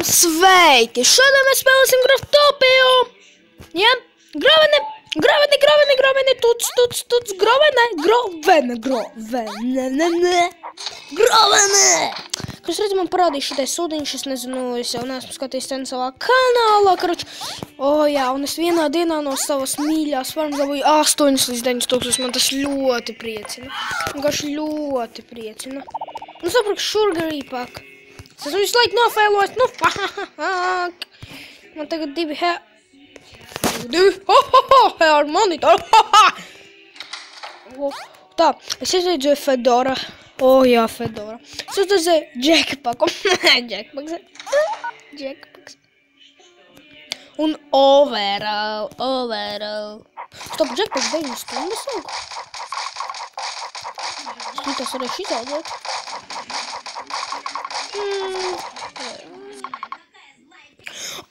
Sveiki! Šodien mēs spēlēsim Graftopiju! Ja? Grovene, tuc, grovene! Kas redz, man parādīja šitais sudiņš, es nezinu, es jau neesmu skatījis ten savā kanālā, karoči. Jā, un es vienā dienā no savas mīļās farmas dabūju 8 līdz 9 tūkstošus, man tas ļoti priecina. Vienkārši ļoti priecina. Un sapratu, sugar pack. Es esmu visu laiku nofēlojis, nu fuck. Man tagad divi hair monitor, Tā, es izredzēju Fedora. Jā, Fedora. Es izredzēju Jackpacku. Jackpacks. Un overall. Stop, Jackpacks 9 stundas ilgu. Tas varēšu izaudzēt.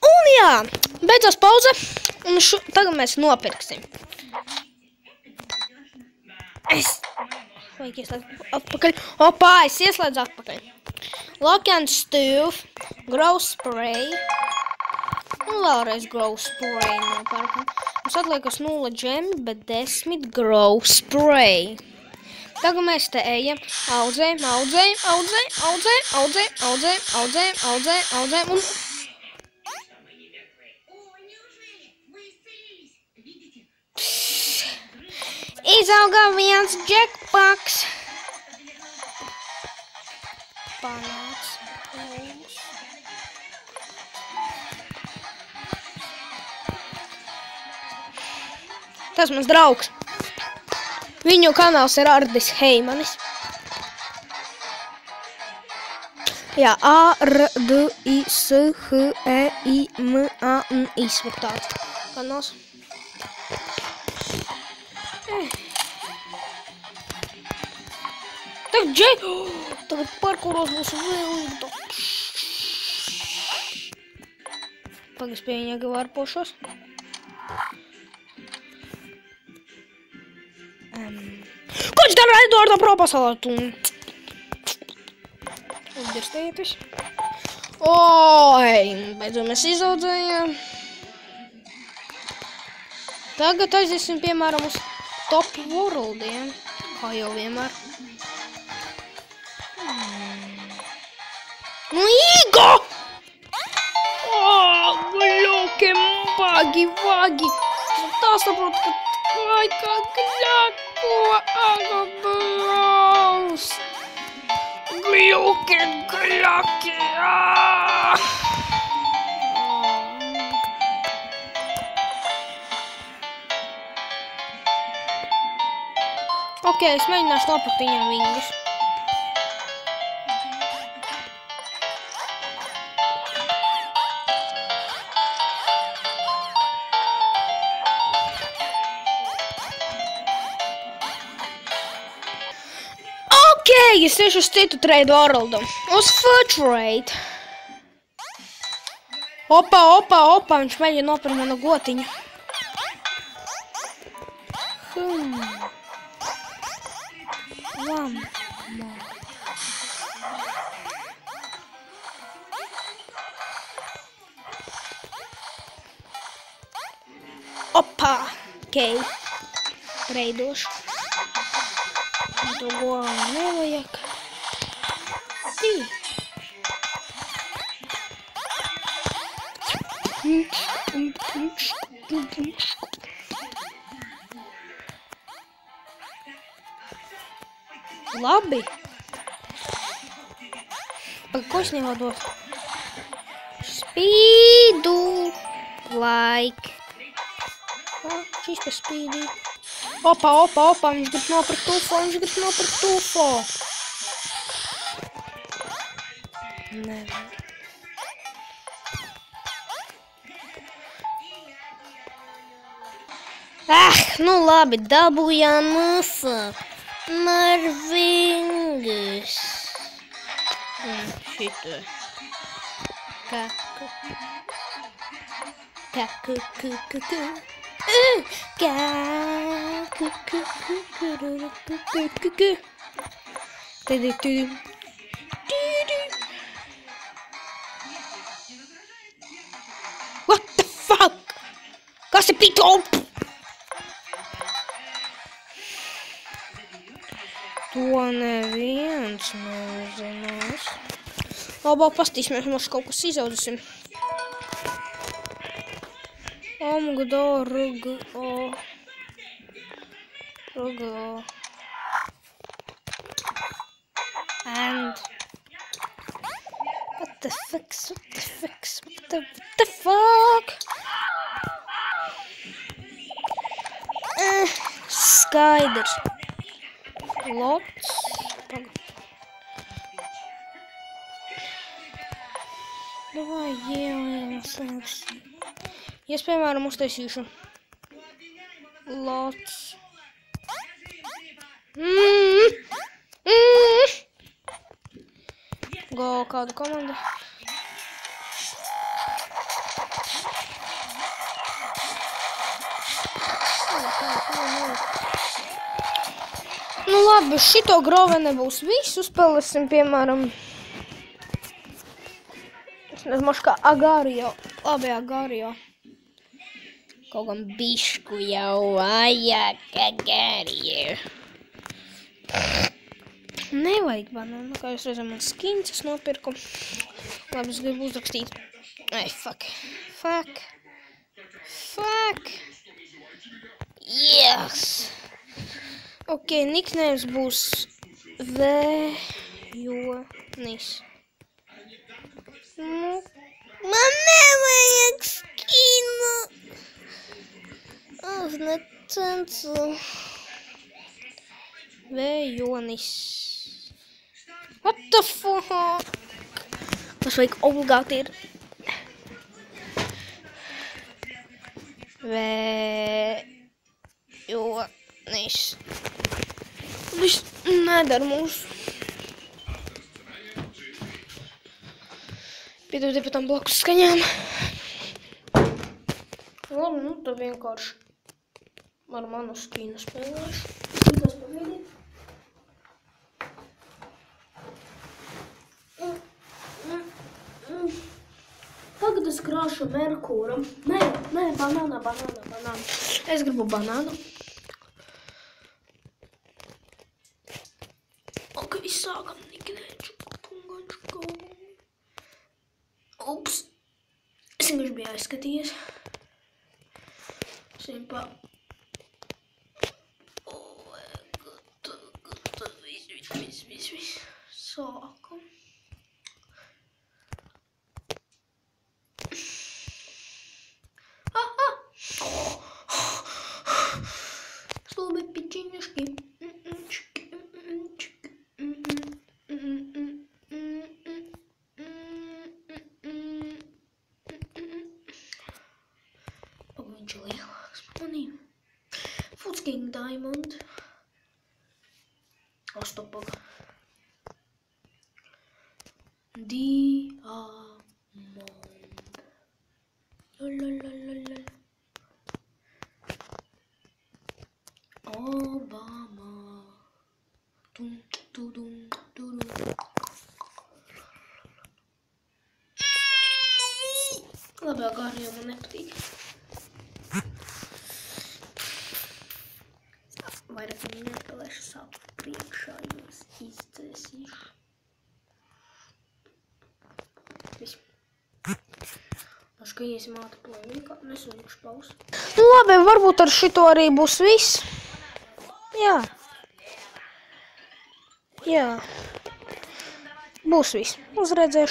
Un jā, beidzās pauze, un tagad mēs nopirksim. Vajag ieslēgt atpakaļ. Es ieslēdzu atpakaļ. Lock and Stove, Grow Spray. Un vēlreiz Grow Spray nopērkam. Mums atliekas 0 džemi, bet 10 Grow Spray. Tagad mēs te ejam, audzējam, un... Izauga viens Jackpacks. Panāks. Tas mans draugs. Viņu kanāls ir Ardis Heimanis. Jā, A-R-D-I-S-H-E-I-M-A-N-I tāds kanāls. Tagad parkuros būs vēl ilgi. Pagas pie viņa gavārpošos. Ko viņš dara Eduardo Pro pasaulē? Uzdirstēties. Beidzot mēs izaudzējām. Tagad aiziesim, piemēram, uz Top Worldiem. Kā jau vienmēr. Nu, Igo! Gļoki, vagi. Tā saprotu, ka vai kā gļako, agabaus. Gļoki, es mēģināšu nopirkt viņam vingus. Es tieši uz citu trade worldu. Uz Food Trade. Opa, viņš mēģina nopirkt manu gotiņu. Opa, Treidošu. To goālu nevajag. Labi. Ko es nevados? Spīdu. Like. Šis pa spīdī. Opa, viņš grib nopirkt tufo, Nevar. Nu labi, dabūjām mūsu marvingus. Šito. kas ir pito? To neviens nezinās. Labāk pastīsimies, mums kaut kas izaudzēsim. Rugo. And what the fuck? Skaidrs. Lots. Davai, ieliekas. Ja es, piemēram, uztaisīšu lots. Go kādu komandu. Nu labi, šito grove nebūs visu. Spēlēsim, piemēram, es nezinu, kā Agario. Labi, Agario. Kaut gan bišku jau vajag Agario. Nevajag banānu, kā jūs redzam, man skins es nopirku. Labi, es gribu uzrakstīt. Ai, fuck. Yes. Ok, nicknames būs Jonis. Man nevajag skinu. Es necencu. Jonis. What the fuck? Tas vajag obligāti ir. Jonis. Viņš nedara mūsu. Piedod par tām blakus skaņām. Labi, nu tad vienkārši ar manu skinu spēlēšu. Tikos pagaidīt. Tagad es krāšu Merkūram. Nē, banāna. Es gribu banānu. Ok, sākam niknēču. Ups. Es vienkārši biju aizskatījies. Simpā. Viss. Sākam. Slobi pičiņaški. Viņš ir lielāks par manīm. Fucking Diamond. Ostopaga. Diamond. Lalalala. Obama. Dum. Labi, Agario man nepatīk. Vairāk man neatpalēšu sāku priekšā, jūs izdzēsīšu. Viss. Paskaties māte plēni, kā nesunīšu paus. Nu labi, varbūt ar šito arī būs viss. Jā. Būs viss. Uzredzēšu.